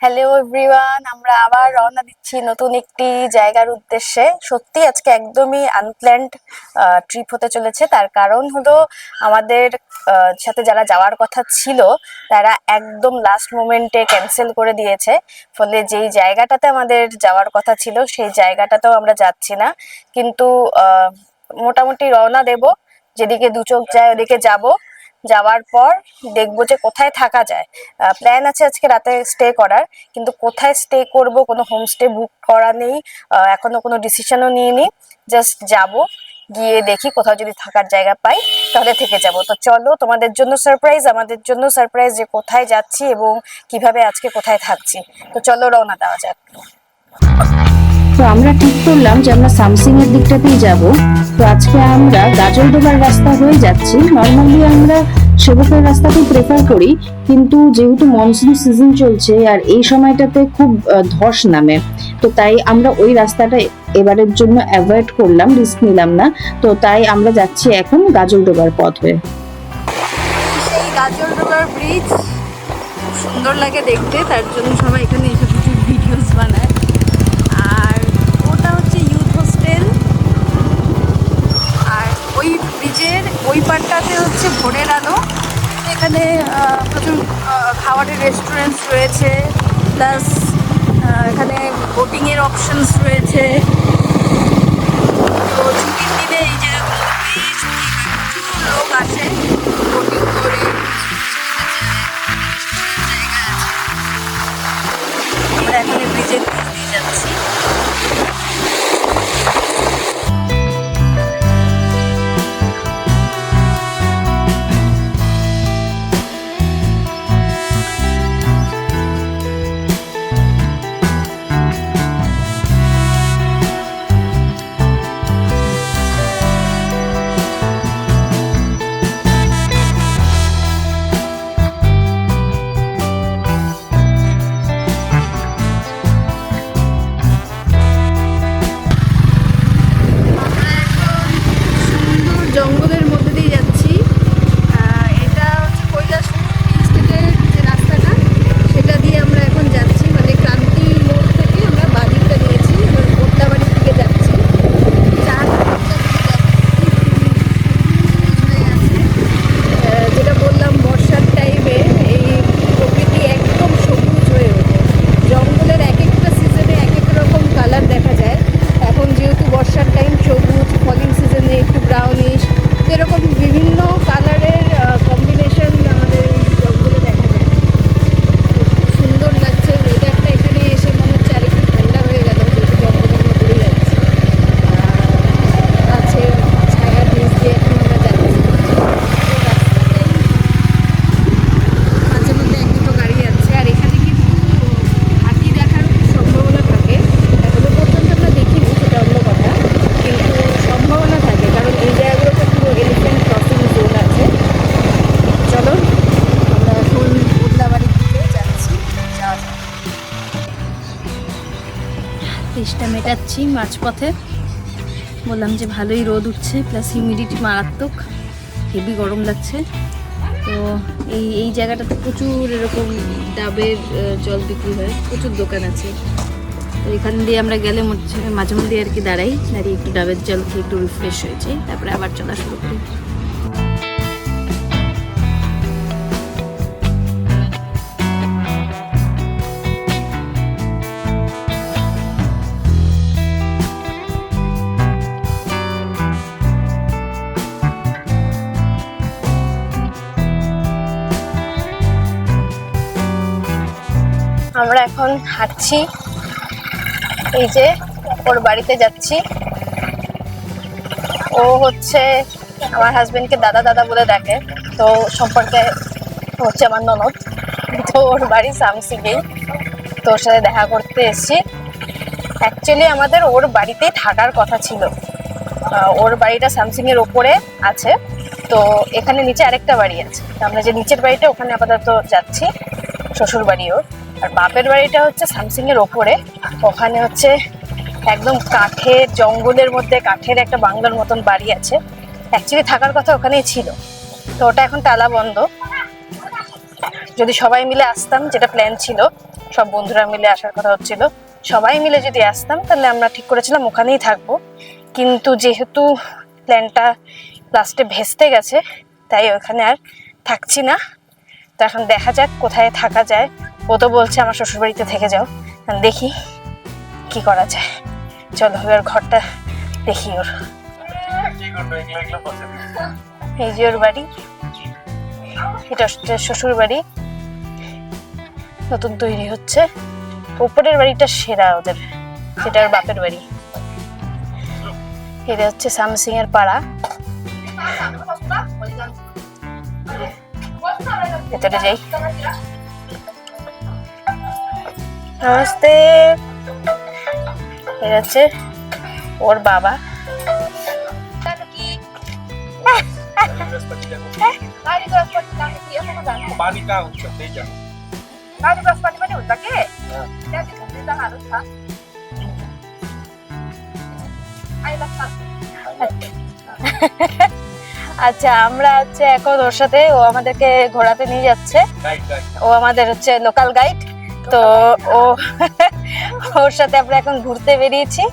Hello everyone, আমরা আবার রওনা দিচ্ছি নতুন একটি জায়গার উদ্দেশ্যে। সত্যি আজকে একদমই আনপ্ল্যান্ড ট্রিপ হতে চলেছে। তার কারণ হলো আমাদের সাথে যারা যাওয়ার কথা ছিল তারা একদম লাস্ট মোমেন্টে ক্যান্সেল করে দিয়েছে। ফলে যেই জায়গাটাতে আমাদের যাওয়ার কথা ছিল সেই জায়গাটাতেও আমরা যাচ্ছি না। কিন্তু মোটামুটি রওনা দেব, যেদিকে দু চোখ যায় ওদিকে যাব। যাওয়ার পর দেখবো যে কোথায় থাকা যায়। প্ল্যান আছে আজকে রাতে স্টে করার, কিন্তু কোথায় স্টে করব কোনো হোমস্টে বুক করা নেই, এখনো কোনো ডিসিশনও নিইনি। জাস্ট যাব, গিয়ে দেখি কোথাও যদি থাকার জায়গা পাই তাহলে থেকে যাব। তো চলো, তোমাদের জন্য সারপ্রাইজ, আমাদের জন্য সারপ্রাইজ যে কোথায় যাচ্ছি এবং কিভাবে আজকে কোথায় থাকছি। তো চলো রওনা দেওয়া যাক। তো আমরা ঠিক করলাম যে আমরা সামসিং এর দিকটাতেই যাব। তো আজকে আমরা গাজলডোবার রাস্তা হয়ে যাচ্ছি। নর্মালি আমরা সেবকের রাস্তাতেই প্রেফার করি, কিন্তু যেহেতু মনসুন সিজন চলছে আর এই সময়টাতে খুব ধস নামে, তো তাই আমরা ওই রাস্তাটা এবারের জন্য অ্যাভয়েড করলাম, রিস্ক নিলাম না। তো তাই আমরা যাচ্ছি এখন গাজলডোবার পথ হয়ে। সেই গাজলডোবার ব্রিজ খুব সুন্দর লাগে দেখতে, তার জন্য সবাই এখানে এসে প্রচুর ভিডিওস বানায়। আর ওটা হচ্ছে ইউথ হোস্টেল, আর ওই ব্রিজের ওই পারটাতে হচ্ছে ভোরের আলো। এখানে প্রচুর খাবারের রেস্টুরেন্টস রয়েছে, প্লাস এখানে বোটিংয়ের অপশনস রয়েছে। তো ছুটির দিনে এই জায়গাগুলো বেশ প্রচুর লোক আসে বোটিং করে। জায়গা আছে, আমরা এখন এই ব্রিজের নিচ দিয়ে যাচ্ছি। জঙ্গলের মধ্যে দিয়ে যাচ্ছি। এটা হচ্ছে কৈলাসহর টি স্টেটের যে রাস্তাটা, সেটা দিয়ে আমরা এখন যাচ্ছি। মানে ক্রান্তি মোড় থেকে আমরা বাদিকটা নিয়েছি, এবার কোটলাবাড়ির দিকে যাচ্ছি। যেটা বললাম, বর্ষার টাইমে এই প্রকৃতি একদম সবুজ হয়ে ওঠে। জঙ্গলের এক একটা সিজনে এক এক রকম কালার দেখা যায়। এখন যেহেতু বর্ষার টাইম, সবুজ, ফলিং সিজনে একটু ব্রাউনিশ, এরকম বিভিন্ন কালারের কম্বিনেশন আমাদের জঙ্গলে দেখা যায়। খুব সুন্দর লাগছে ওয়েদারটা। এখানে এসে মনে হচ্ছে আরেকটু ঠান্ডা হয়ে গেল, যেহেতু জঙ্গলের মধ্যে যাচ্ছি। গাছের ছায়ার নিচ দিয়ে এখন আমরা যাচ্ছি। মাঝে মধ্যে এক দুটো গাড়ি যাচ্ছে, আর এখানে কিন্তু হাতি দেখার সম্ভাবনা থাকে। এখনো পর্যন্ত আমরা দেখিনি, সেটা অন্য কথা, কিন্তু সম্ভাবনা থাকে, কারণ এই জায়গাগুলোতে পুরো এলিফ্যান্ট ক্রসিং জোন আছে। চলো, আমরা এখন কোটলাবাড়ির দিকে যাচ্ছি। যাওয়া যাক। তেষ্টা মেটাচ্ছি মাঝপথে। বললাম যে ভালোই রোদ উঠছে, প্লাস হিউমিডিটি মারাত্মক, হেভি গরম লাগছে। তো এই এই জায়গাটাতে প্রচুর এরকম ডাবের জল বিক্রি হয়, প্রচুর দোকান আছে। তো এখান দিয়ে আমরা গেলে মাঝে মধ্যে আর কি দাঁড়িয়ে একটু ডাবের জল খেয়ে একটু রিফ্রেশ হয়েছে, তারপরে আবার চলা শুরু করি। আমরা এখন হাঁটছি, এই যে ওর বাড়িতে যাচ্ছি। ও হচ্ছে আমার হাজবেন্ডকে দাদা দাদা বলে ডাকে, তো সম্পর্কে হচ্ছে আমার ননদ। তো ওর বাড়ি সামসিংয়েই, তো ওর সাথে দেখা করতে এসেছি। অ্যাকচুয়ালি আমাদের ওর বাড়িতেই থাকার কথা ছিল। ওর বাড়িটা সামসিংয়ের ওপরে আছে, তো এখানে নিচে আরেকটা বাড়ি আছে। আমরা যে নিচের বাড়িটা, ওখানে আপাতত যাচ্ছি, শ্বশুর বাড়ি ওর। আর বাপের বাড়িটা হচ্ছে সামসিংয়ের ওপরে, ওখানে হচ্ছে একদম কাঠের জঙ্গলের মধ্যে কাঠের একটা বাংলোর মতন বাড়ি আছে। অ্যাকচুয়ালি থাকার কথা ওখানেই ছিল, তো ওটা এখন তালা বন্ধ। যদি সবাই মিলে আসতাম, যেটা প্ল্যান ছিল, সব বন্ধুরা মিলে আসার কথা হচ্ছিল, সবাই মিলে যদি আসতাম তাহলে আমরা ঠিক করেছিলাম ওখানেই থাকবো। কিন্তু যেহেতু প্ল্যানটা লাস্টে ভেস্তে গেছে, তাই ওখানে আর থাকছি না। তো এখন দেখা যাক কোথায় থাকা যায়। ও তো বলছে আমার শ্বশুরবাড়িতে থেকে যাও, দেখি কি করা যায়। চলো এবার ঘরটা দেখি ওর। এই যে ওর বাড়ি, এটা হচ্ছে শ্বশুর বাড়ি, নতুন তৈরি হচ্ছে। উপরের বাড়িটা সেরা ওদের, সেটা ওর বাপের বাড়ি। এটা হচ্ছে সামসিং এর পাড়া। ভেতরে যাই। নমস্তে। এটা হচ্ছে ওর বাবা। আচ্ছা, আমরা হচ্ছে এখন ওর সাথে, ও আমাদেরকে ঘোরাতে নিয়ে যাচ্ছে। ও আমাদের হচ্ছে লোকাল গাইড। তো ও ওর সাথে আমরা এখন ঘুরতে বেরিয়েছি।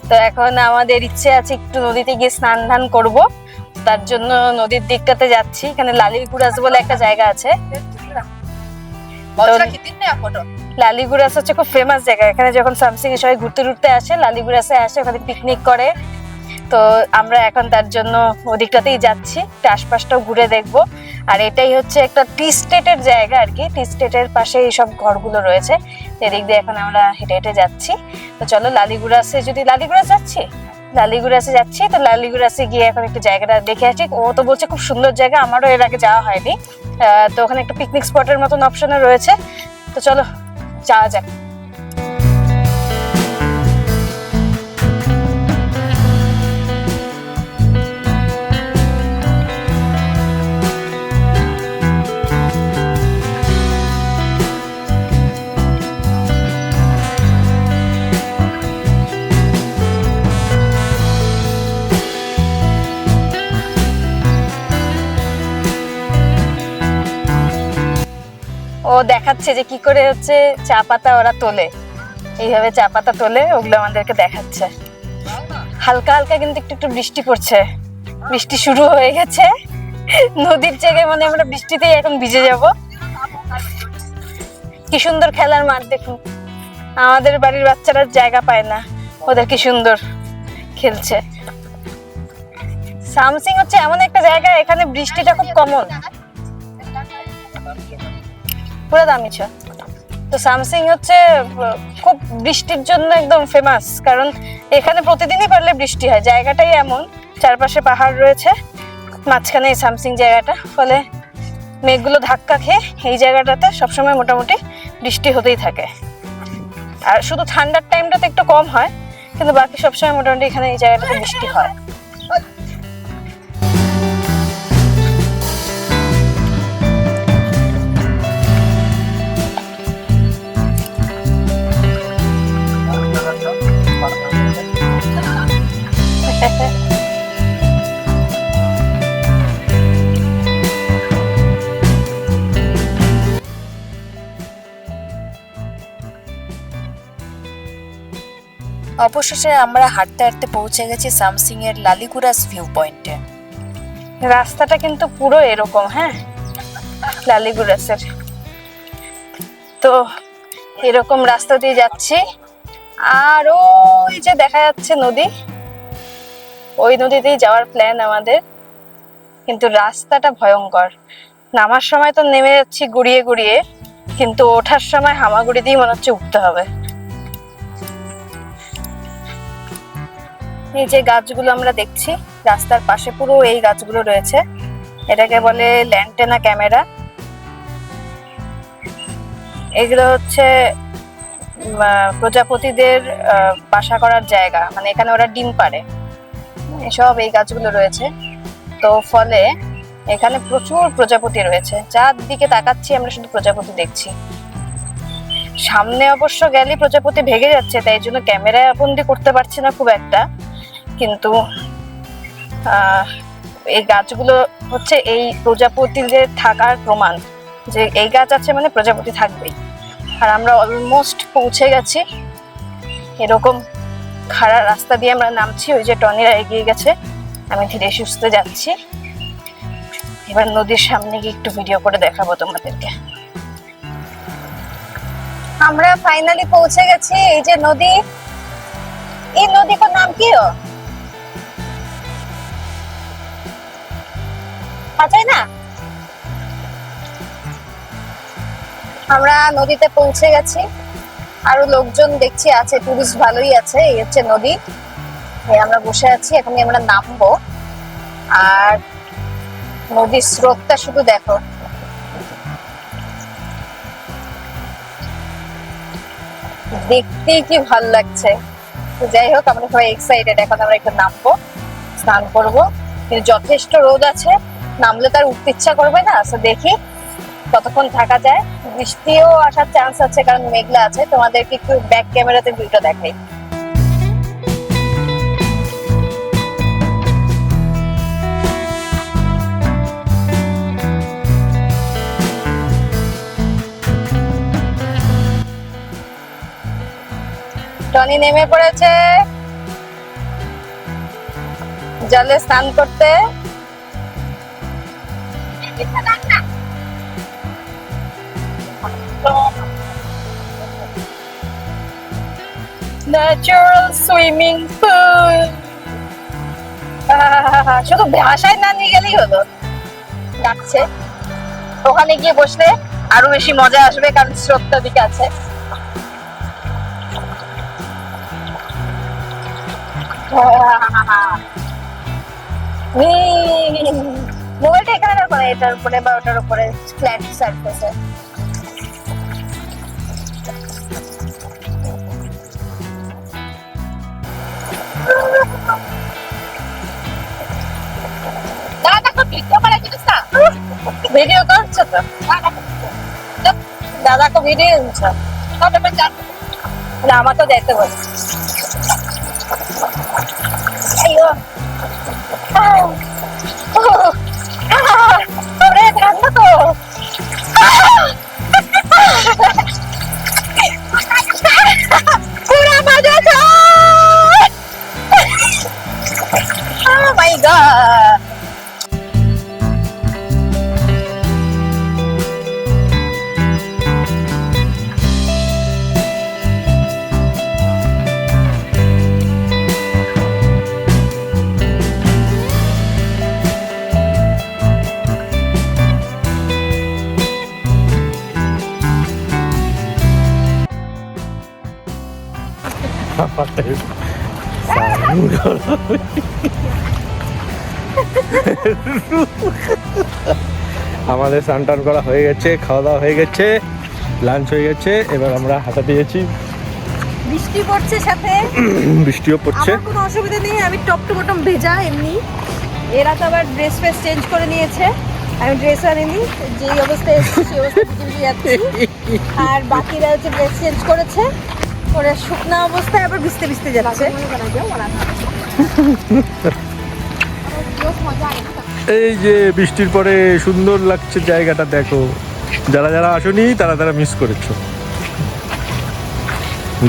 তো এখন আমাদের ইচ্ছে আছে একটু নদীতে গিয়ে স্নান ধান করবো। তার জন্য নদীর দিকটাতে যাচ্ছি। এখানে লালিগুড়াস বলে একটা জায়গা আছে। লালিগুড়াস হচ্ছে খুব ফেমাস জায়গা। এখানে যখন সামসিং এ সবাই ঘুরতে ঘুরতে আসে, লালিগুড়াসে আসে, ওখানে পিকনিক করে। তো আমরা এখন তার জন্য ওদিকটাতেই যাচ্ছি, আশপাশটাও ঘুরে দেখবো। আর এটাই হচ্ছে একটা টি স্টেটের জায়গা আর কি। টি স্টেটের পাশে এইসব ঘরগুলো রয়েছে। এদিক দিয়ে এখন আমরা হেঁটে হেঁটে যাচ্ছি। তো চলো লালিগুড়াসে, যদি লালিগুড়াস যাচ্ছি, লালিগুড়াসে যাচ্ছি, তো লালিগুড়াসে গিয়ে এখন একটু জায়গাটা দেখে আসি। ও তো বলছে খুব সুন্দর জায়গা, আমারও এর আগে যাওয়া হয়নি। তো ওখানে একটা পিকনিক স্পটের মতন অপশনও রয়েছে। তো চলো যাওয়া যাক। ও দেখাচ্ছে যে কি করে হচ্ছে চা পাতা ওরা তোলে, এইভাবে চা পাতা তোলে, ওগুলো আমাদেরকে দেখাচ্ছে। হালকা হালকা কিন্তু একটু একটু বৃষ্টি পড়ছে, বৃষ্টি শুরু হয়ে গেছে। নদীর জায়গায় মানে আমরা বৃষ্টিতেই এখন ভিজে যাব। কি সুন্দর খেলার মাঠ দেখুন। আমাদের বাড়ির বাচ্চারা জায়গা পায় না, ওদের কি সুন্দর খেলছে। সামসিং হচ্ছে এমন একটা জায়গা, এখানে বৃষ্টিটা খুব কমন, পুরো দামি ছ। তো সামসিং হচ্ছে খুব বৃষ্টির জন্য একদম ফেমাস, কারণ এখানে প্রতিদিনই পারলে বৃষ্টি হয়। জায়গাটাই এমন, চারপাশে পাহাড় রয়েছে, মাঝখানে এই সামসিং জায়গাটা, ফলে মেঘগুলো ধাক্কা খেয়ে এই জায়গাটাতে সবসময় মোটামুটি বৃষ্টি হতেই থাকে। আর শুধু ঠান্ডার টাইমটাতে একটু কম হয়, কিন্তু বাকি সবসময় মোটামুটি এখানে এই জায়গাটাতে বৃষ্টি হয়। অবশেষে আমরা হাঁটতে হাঁটতে পৌঁছে গেছি সামসিং এর লালিগুড়াস ভিউ পয়েন্টে। রাস্তাটা কিন্তু পুরো এরকম, হ্যাঁ, লালিগুড়াসের। তো এরকম রাস্তা দিয়ে যাচ্ছি, আর ওই যে দেখা যাচ্ছে নদী, ওই নদীতেই যাওয়ার প্ল্যান আমাদের। কিন্তু রাস্তাটা ভয়ঙ্কর। নামার সময় তো নেমে যাচ্ছি গুড়িয়ে গুড়িয়ে, কিন্তু ওঠার সময় হামাগুড়ি দিয়ে মনে হচ্ছে উঠতে হবে। এই যে গাছগুলো আমরা দেখছি রাস্তার পাশে, পুরো এই গাছগুলো রয়েছে, এটাকে বলে ল্যান্টেনা ক্যামেরা। এগুলো হচ্ছে প্রজাপতিদের বাসা করার জায়গা, মানে এখানে ওরা ডিম পাড়ে, এসব এই গাছগুলো রয়েছে। তো ফলে এখানে প্রচুর প্রজাপতি রয়েছে, যার দিকে তাকাচ্ছি আমরা শুধু প্রজাপতি দেখছি। সামনে অবশ্য গেলে প্রজাপতি ভেঙে যাচ্ছে, তাই জন্য ক্যামেরায় বন্দি করতে পারছি না খুব একটা। কিন্তু এই গাছগুলো হচ্ছে এই প্রজাপতিদের থাকার প্রমাণ। যে এই গাছ আছে মানে প্রজাপতি থাকবেই। আর আমরা অলমোস্ট পৌঁছে গেছি। এরকম খাড়া রাস্তা দিয়ে আমরা নামছি, ওই যে টনিরা এগিয়ে গেছে, আমি ধীরে সুস্থে যাচ্ছি। এবার নদীর সামনে গিয়ে একটু ভিডিও করে দেখাবো তোমাদেরকে। আমরা ফাইনালি পৌঁছে গেছি। এই যে নদী, এই নদীটার নাম কি? আচ্ছা না, আমরা নদীতে পৌঁছে গেছি। আরো লোকজন দেখছি আছে, টুরিস্ট ভালোই আছে। এই হচ্ছে নদী, আমরা বসে আছি, এখন আমরা নামবো। আর নদীর স্রোতটা শুধু দেখো, দেখতেই কি ভাল লাগছে। তো যাই হোক, আমরা সবাই এক্সাইটেড। এখন আমরা একটু নামবো, স্নান করবো, কিন্তু যথেষ্ট রোদ আছে, নামলে তার উঠতে ইচ্ছা করবে না। তো দেখি কতক্ষণ থাকা যায়। বৃষ্টিও আসার চান্স আছে, কারণ মেঘলা আছে। তোমাদেরকে একটু ব্যাক ক্যামেরাতে ভিউটা দেখাই। টনি নেমে পড়েছে জলে স্নান করতে। Natural swimming pool. শুধু ভাষায় না নিয়ে গেলেই হলো, ডাকছে। ওখানে গিয়ে বসলে আরো বেশি মজা আসবে, কারণ স্রোতটা দিকে আছে। মোবাইলটা এখানে রাখো না, এটার উপরে বা ওটার উপরে, ফ্ল্যাট সারফেসে। ভিডিও করছো তো? দাদাকে ভিডিও দিচ্ছ? না, আমাকেও যাইতে বল। ঠান্ডা তো। পুরা মজা তো। Oh my god! আমাদের স্নান টান করা হয়ে গেছে, খাওয়া দাওয়া হয়ে গেছে, লাঞ্চ হয়ে গেছে। এবার আমরা হাঁটা দিয়েছি, বৃষ্টি পড়ছে সাথে, বৃষ্টিও পড়ছে। আমার কোনো অসুবিধা নেই, আমি টপ টু বটম ভেজা এমনি। এরা তো আবার ড্রেস ফ্রেস চেঞ্জ করে নিয়েছে, আমি ড্রেস আনিনি। যেই অবস্থায় এসেছি সেই অবস্থায় ভিজে ভিজে যাচ্ছি। আর বাকিরা হচ্ছে ড্রেস চেঞ্জ করেছে, ওরা শুকনা অবস্থায় আবার ভিজতে ভিজতে যাচ্ছে। এই যে বৃষ্টির পরে সুন্দর লাগছে জায়গাটা, দেখো। যারা যারা আসোনি তারা তারা মিস করেছো।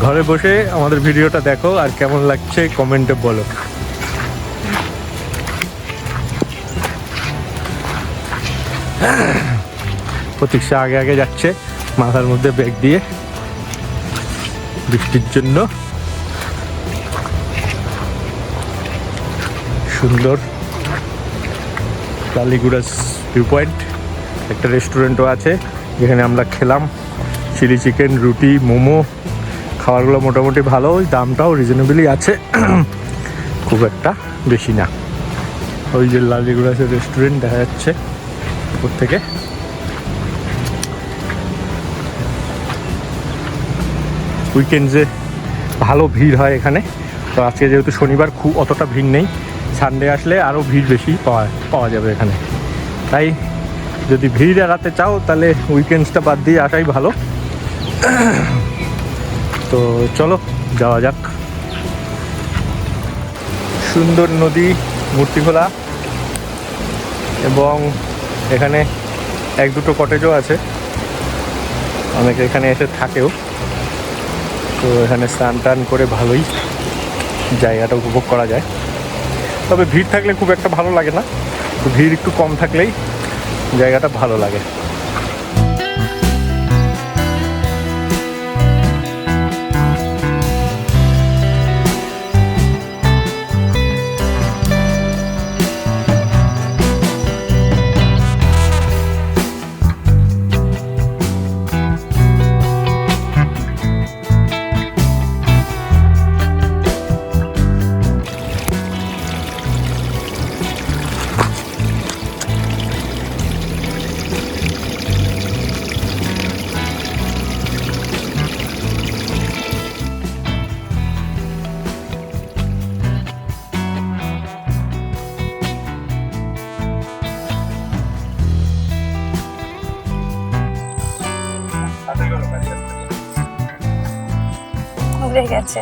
ঘরে বসে আমাদের ভিডিওটা দেখো, আর কেমন লাগছে কমেন্টে বলো। প্রতীক্ষা আগে আগে যাচ্ছে, মাথার মধ্যে ব্যাগ দিয়ে, বৃষ্টির জন্য। সুন্দর লালিগুড়া ভিউ পয়েন্ট। একটা রেস্টুরেন্টও আছে যেখানে আমরা খেলাম চিলি চিকেন, রুটি, মোমো। খাবারগুলো মোটামুটি ভালো, ওই দামটাও রিজনেবলই আছে, খুব একটা বেশি না। ওই যে লালিগুড়া রেস্টুরেন্ট দেখা যাচ্ছে উপর থেকে। উইকেন্ডসে ভালো ভিড় হয় এখানে। তো আজকে যেহেতু শনিবার, খুব অতটা ভিড় নেই। সানডে আসলে আরও ভিড় বেশি পাওয়া যাবে এখানে। তাই যদি ভিড় এড়াতে চাও তাহলে উইকেন্ডসটা বাদ দিয়ে আসাই ভালো। তো চলো যাওয়া যাক। সুন্দর নদী, মূর্তিখোলা, এবং এখানে এক দুটো কটেজও আছে, অনেকে এখানে এসে থাকেও। তো এখানে স্নান টান করে ভালোই জায়গাটা উপভোগ করা যায়। তবে ভিড় থাকলে খুব একটা ভালো লাগে না, তো ভিড় একটু কম থাকলেই জায়গাটা ভালো লাগে। ঘুরে গেছে।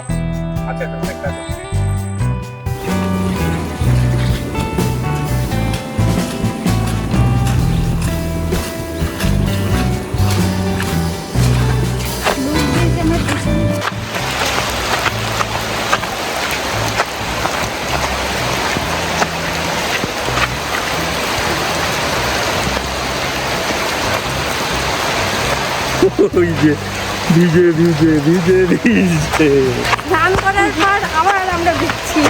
ওই যে ভিজে ভিজে ভিজে ভিজে স্নান করার পর আবার আমরা ভিজছি।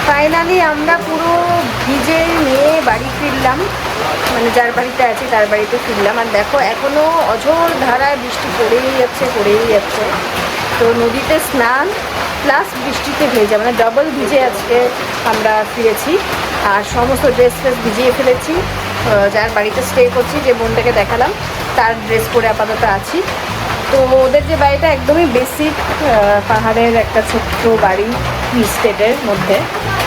ফাইনালি আমরা পুরো ভিজে নিয়ে বাড়ি ফিরলাম, মানে যার বাড়িতে আছি তার বাড়িতে ফিরলাম। আর দেখো এখনো অঝোর ধারায় বৃষ্টি পড়েই যাচ্ছে। তো নদীতে স্নান প্লাস বৃষ্টিতে ভেজা, মানে ডাবল ভিজে আজকে আমরা ফিরেছি। আর সমস্ত ড্রেস ফ্রেস ভিজিয়ে ফেলেছি। যার বাড়িতে স্টে করছি, যে বোনটাকে দেখালাম, তার ড্রেস পরে আপাতত আছি। তো ওদের যে বাড়িটা একদমই বেসিক পাহাড়ের একটা ছোট্ট বাড়ি স্টেটের মধ্যে।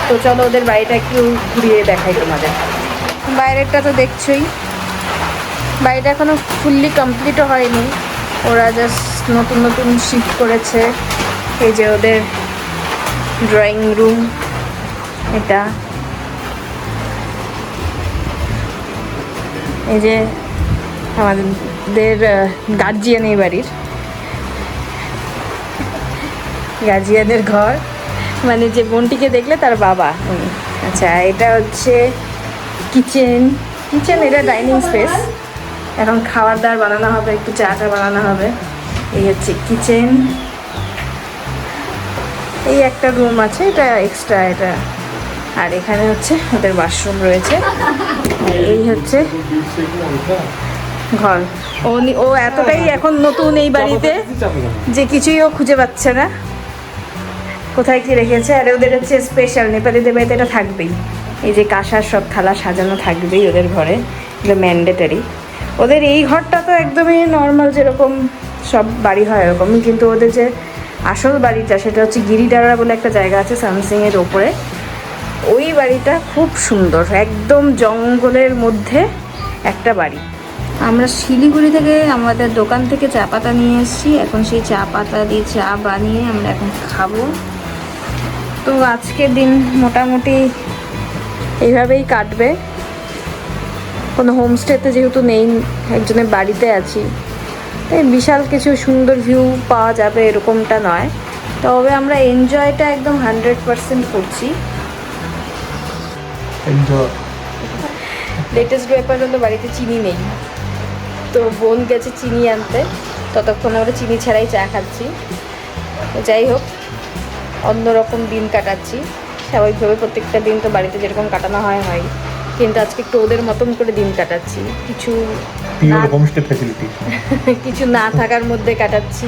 তো চলো ওদের বাড়িটা একটু ঘুরিয়ে দেখাই তোমাদের। বাইরেরটা তো দেখছোই, বাড়িটা এখনো ফুললি কমপ্লিটও হয়নি, ওরা জাস্ট নতুন শিফট করেছে। এই যে ওদের ড্রয়িং রুম, এটা এই যে আমাদের গার্জিয়ান, এই বাড়ির গার্জিয়ানের ঘর, মানে যে বোনটিকে দেখলে তার বাবা উনি। আচ্ছা, এটা হচ্ছে কিচেন, এটা ডাইনিং স্পেস। এখন খাবার দাবার বানানো হবে, একটু চা বানানো হবে। এই হচ্ছে কিচেন। এই একটা রুম আছে, এটা এক্সট্রা এটা। আর এখানে হচ্ছে ওদের ওয়াশরুম রয়েছে। আর এই হচ্ছে ঘর। ও এতটাই এখন নতুন এই বাড়িতে যে কিছুই ও খুঁজে পাচ্ছে না কোথায় কি রেখেছে। আর ওদের হচ্ছে স্পেশাল, নেপালিদের বাড়িতে এটা থাকবেই, এই যে কাঁসার সব থালা সাজানো থাকবেই ওদের ঘরে, এগুলো ম্যান্ডেটারি। ওদের এই ঘরটা তো একদমই নর্মাল, যেরকম সব বাড়ি হয় এরকমই, কিন্তু ওদের যে আসল বাড়িটা সেটা হচ্ছে গিরিডারা বলে একটা জায়গা আছে সামসিংয়ের ওপরে। ওই বাড়িটা খুব সুন্দর, একদম জঙ্গলের মধ্যে একটা বাড়ি। আমরা শিলিগুড়ি থেকে আমাদের দোকান থেকে চা পাতা নিয়ে এসেছি, এখন সেই চা পাতা দিয়ে চা বানিয়ে আমরা এখন খাবো। তো আজকের দিন মোটামুটি এইভাবেই কাটবে। কোনো হোমস্টেতে যেহেতু নেই, একজনের বাড়িতে আছি, তাই বিশাল কিছু সুন্দর ভিউ পাওয়া যাবে এরকমটা নয়, তবে আমরা এনজয়টা একদম 100% করছি। লেটেস্ট ব্যাপার হলো বাড়িতে চিনি নেই, তো বোন গেছে চিনি আনতে, ততক্ষণ আমরা চিনি ছাড়াই চা খাচ্ছি। তো যাই হোক, অন্যরকম দিন কাটাচ্ছি। স্বাভাবিকভাবে প্রত্যেকটা দিন তো বাড়িতে যেরকম কাটানো হয়, কিন্তু আজকে একটু ওদের মতন করে দিন কাটাচ্ছি। কিছু কিছু না থাকার মধ্যে কাটাচ্ছি,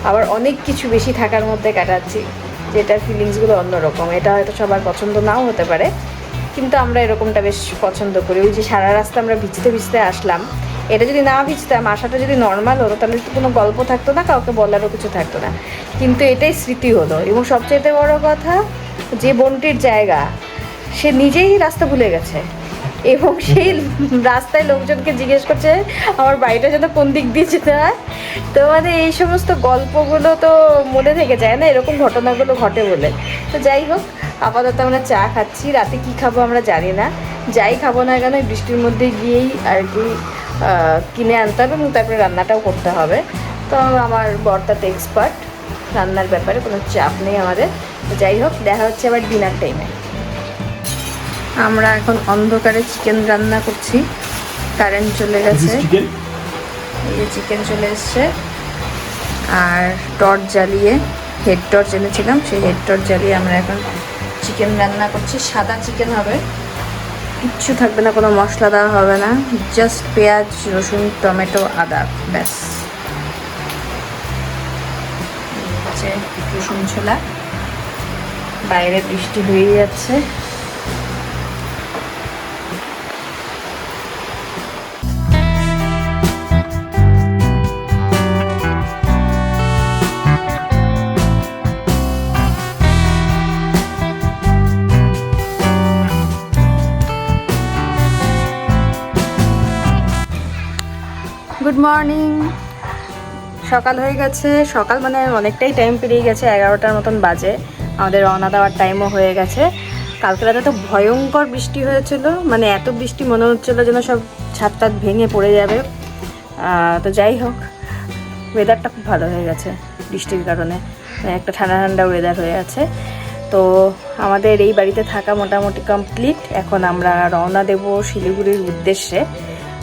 আবার অনেক কিছু বেশি থাকার মধ্যে কাটাচ্ছি, যেটার ফিলিংসগুলো অন্যরকম। এটা হয়তো সবার পছন্দ নাও হতে পারে, কিন্তু আমরা এরকমটা বেশ পছন্দ করি। ওই যে সারা রাস্তা আমরা ভিজতে ভিজতে আসলাম, এটা যদি না ভিজতাম, আসাটা যদি নর্মাল হতো, তাহলে তো কোনো গল্প থাকতো না, কাউকে বলারও কিছু থাকতো না। কিন্তু এটাই স্মৃতি হলো। এবং সবচেয়ে বড় কথা, যে বোনটির জায়গা, সে নিজেই রাস্তা ভুলে গেছে। এবং সেই রাস্তায় লোকজনকে জিজ্ঞেস করছে আমার বাড়িটা যেন কোন দিক দিয়ে যেতে হয়। তো মানে এই সমস্ত গল্পগুলো তো মনে থেকে যায় না, এরকম ঘটনাগুলো ঘটে বলে। তো যাই হোক, আপাতত আমরা চা খাচ্ছি, রাতে কি খাবো আমরা জানি না। যাই খাবো না কেন বৃষ্টির মধ্যে গিয়েই আর কি কিনে আনতে হবে এবং তারপরে রান্নাটাও করতে হবে। তো আমার বরটাতে এক্সপার্ট, রান্নার ব্যাপারে কোনো চাপ নেই আমাদের। তো যাই হোক, দেখা হচ্ছে আবার ডিনার টাইমে। আমরা এখন অন্ধকারে চিকেন রান্না করছি, কারেন্ট চলে গেছে, এই যে চিকেন চলে এসছে। আর টর্চ জ্বালিয়ে, হেড টর্চ এনেছিলাম, সেই হেড টর্চ জ্বালিয়ে আমরা এখন চিকেন রান্না করছি। সাদা চিকেন হবে, কিচ্ছু থাকবে না, কোনো মশলা দেওয়া হবে না, জাস্ট পেঁয়াজ, রসুন, টমেটো, আদা, ব্যাস। হচ্ছে রসুন ছোলা। বাইরে বৃষ্টি হয়ে যাচ্ছে। Good morning. সকাল হয়ে গেছে, সকাল মানে অনেকটাই টাইম পেরিয়ে গেছে, 11টার মতন বাজে। আমাদের রওনা দেওয়ার টাইমও হয়ে গেছে। কালকে রাতে তো ভয়ঙ্কর বৃষ্টি হয়েছিল, মানে এত বৃষ্টি মনে হচ্ছিলো যেন সব ছাদ টাদ ভেঙে পড়ে যাবে। তো যাই হোক, ওয়েদারটা খুব ভালো হয়ে গেছে বৃষ্টির কারণে, মানে একটা ঠান্ডা ঠান্ডা ওয়েদার হয়ে আছে। তো আমাদের এই বাড়িতে থাকা মোটামুটি কমপ্লিট। এখন আমরা রওনা দেব শিলিগুড়ির উদ্দেশ্যে।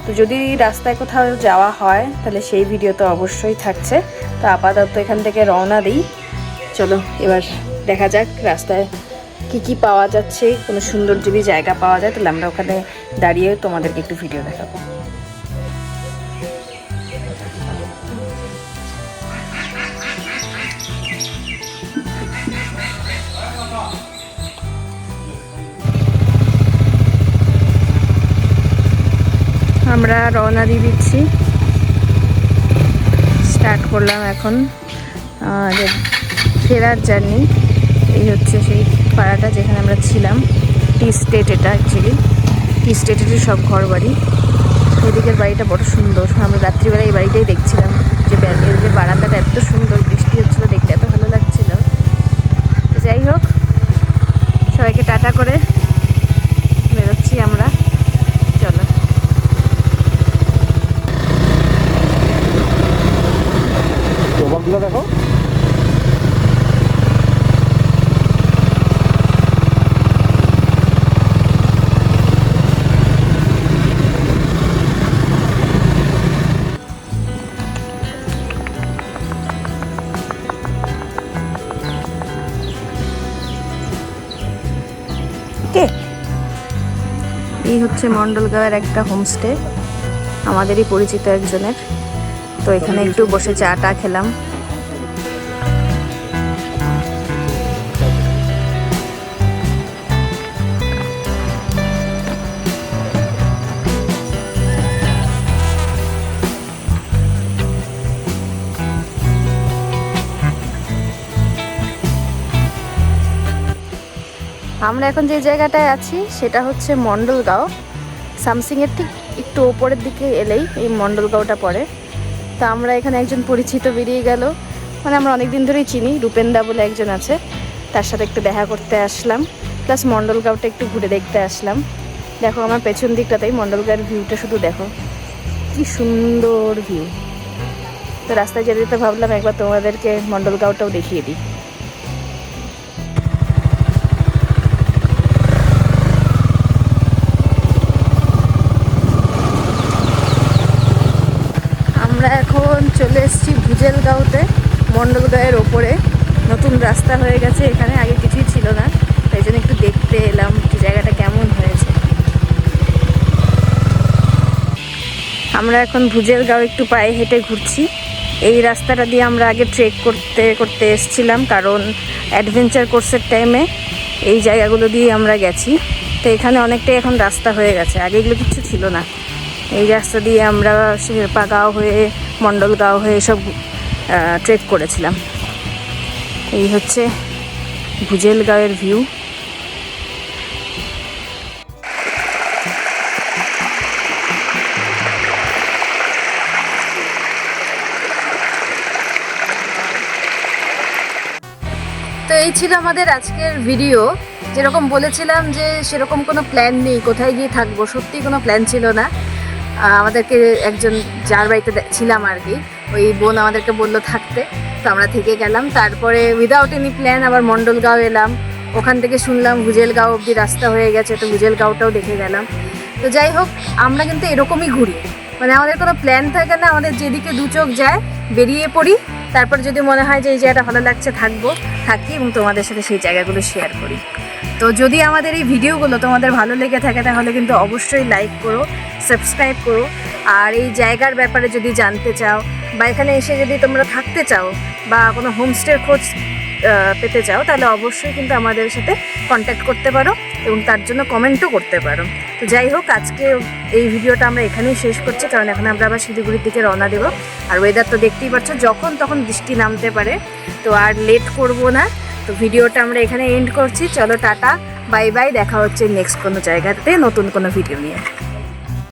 তো যদি রাস্তায় কোথাও যাওয়া হয় তাহলে সেই ভিডিও তো অবশ্যই থাকছে। তো আপাতত এখান থেকে রওনা দিই। চলো এবার দেখা যাক রাস্তায় কি কি পাওয়া যাচ্ছে। কোনো সুন্দর যদি জায়গা পাওয়া যায় তাহলে আমরা ওখানে দাঁড়িয়ে তোমাদেরকে একটু ভিডিও দেখাবো। আমরা রওনা দিয়ে দিচ্ছি, স্টার্ট করলাম এখন ফেরার জার্নি। এই হচ্ছে সেই পাড়াটা যেখানে আমরা ছিলাম, টি স্টেট। এটা অ্যাকচুয়ালি টি স্টেটেরই সব ঘর বাড়ি। এদিকের বাড়িটা বড় সুন্দর। আমরা রাত্রিবেলা এই বাড়িটাই দেখছিলাম, যে এদিকে বারান্দাটা এত সুন্দর, বৃষ্টি হচ্ছিলো, দেখতে এত ভালো লাগছিল। যাই হোক, সবাইকে টাটা করে বেরোচ্ছি আমরা। চলো। দেখো, এই হচ্ছে মণ্ডলগাঁওয়ের একটা হোমস্টে, আমাদেরই পরিচিত একজনের। তো এখানে একটু বসে চা টা খেলাম। আমরা এখন যে জায়গাটায় আছি সেটা হচ্ছে মণ্ডলগাঁও। সামসিংয়ের ঠিক একটু ওপরের দিকে এলেই এই মণ্ডলগাঁওটা পড়ে। তা আমরা এখানে একজন পরিচিত বেরিয়ে গেল, মানে আমরা অনেক দিন ধরেই চিনি, রূপেনদা বলে একজন আছে, তার সাথে একটু দেখা করতে আসলাম, প্লাস মণ্ডলগাঁওটা একটু ঘুরে দেখতে আসলাম। দেখো আমার পেছন দিকটাতেই মণ্ডলগাঁওয়ের ভিউটা শুধু দেখো, কি সুন্দর ভিউ। তো রাস্তায় যেতে যেতে ভাবলাম একবার তোমাদেরকে মণ্ডলগাঁওটাও দেখিয়ে দিই। আমরা এখন চলে এসেছি ভুজেলগাঁওতে, মণ্ডলগাঁওয়ের ওপরে। নতুন রাস্তা হয়ে গেছে এখানে, আগে কিছুই ছিল না, তাই জন্য একটু দেখতে এলাম যে জায়গাটা কেমন হয়েছে। আমরা এখন ভুজেলগাঁও একটু পায়ে হেঁটে ঘুরছি। এই রাস্তাটা দিয়ে আমরা আগে ট্রেক করতে করতে এসেছিলাম, কারণ অ্যাডভেঞ্চার কোর্সের টাইমে এই জায়গাগুলো দিয়ে আমরা গেছি। তো এখানে অনেকটাই এখন রাস্তা হয়ে গেছে, আগে এগুলো কিছু ছিল না। এই রাস্তা দিয়ে আমরা শেরপাগাঁও হয়ে, মণ্ডলগাঁও হয়ে সব ট্রেক করেছিলাম। এই হচ্ছে ভুজেলগাঁওয়ের ভিউ। ছিল আমাদের আজকের ভিডিও। যেরকম বলেছিলাম যে সেরকম কোনো প্ল্যান নেই কোথায় গিয়ে থাকবো, সত্যি কোনো প্ল্যান ছিল না। আমাদেরকে একজন যার বাড়িতে ছিলাম আর কি, ওই বোন আমাদেরকে বললো থাকতে, তো আমরা থেকে গেলাম। তারপরে উইদাউট এনি প্ল্যান আবার মণ্ডলগাঁও এলাম, ওখান থেকে শুনলাম গুজেলগাঁও অবধি রাস্তা হয়ে গেছে, তো গুজেলগাঁওটাও দেখে গেলাম। তো যাই হোক, আমরা কিন্তু এরকমই ঘুরি, মানে আমাদের কোনো প্ল্যান থাকে না, আমাদের যেদিকে দু চোখ যায় বেরিয়ে পড়ি। তারপর যদি মনে হয় যে এই জায়গাটা ভালো লাগছে থাকি এবং তোমাদের সাথে সেই জায়গাগুলো শেয়ার করি। তো যদি আমাদের এই ভিডিওগুলো তোমাদের ভালো লেগে থাকে তাহলে কিন্তু অবশ্যই লাইক করো, সাবস্ক্রাইব করো। আর এই জায়গার ব্যাপারে যদি জানতে চাও বা এখানে এসে যদি তোমরা থাকতে চাও বা কোনো হোমস্টের খোঁজ পেতে চাও তাহলে অবশ্যই কিন্তু আমাদের সাথে কন্ট্যাক্ট করতে পারো এবং তার জন্য কমেন্টও করতে পারো। তো যাই হোক, আজকে এই ভিডিওটা আমরা এখানেই শেষ করছি, কারণ এখন আমরা আবার শিলিগুড়ির দিকে রওনা দেবো। আর ওয়েদার তো দেখতেই পাচ্ছ, যখন তখন বৃষ্টি নামতে পারে, তো আর লেট করব না। তো ভিডিওটা আমরা এখানে এন্ড করছি। চলো টাটা, বাই বাই, দেখা হচ্ছে নেক্সট কোনো জায়গাতে নতুন কোনো ভিডিও নিয়ে।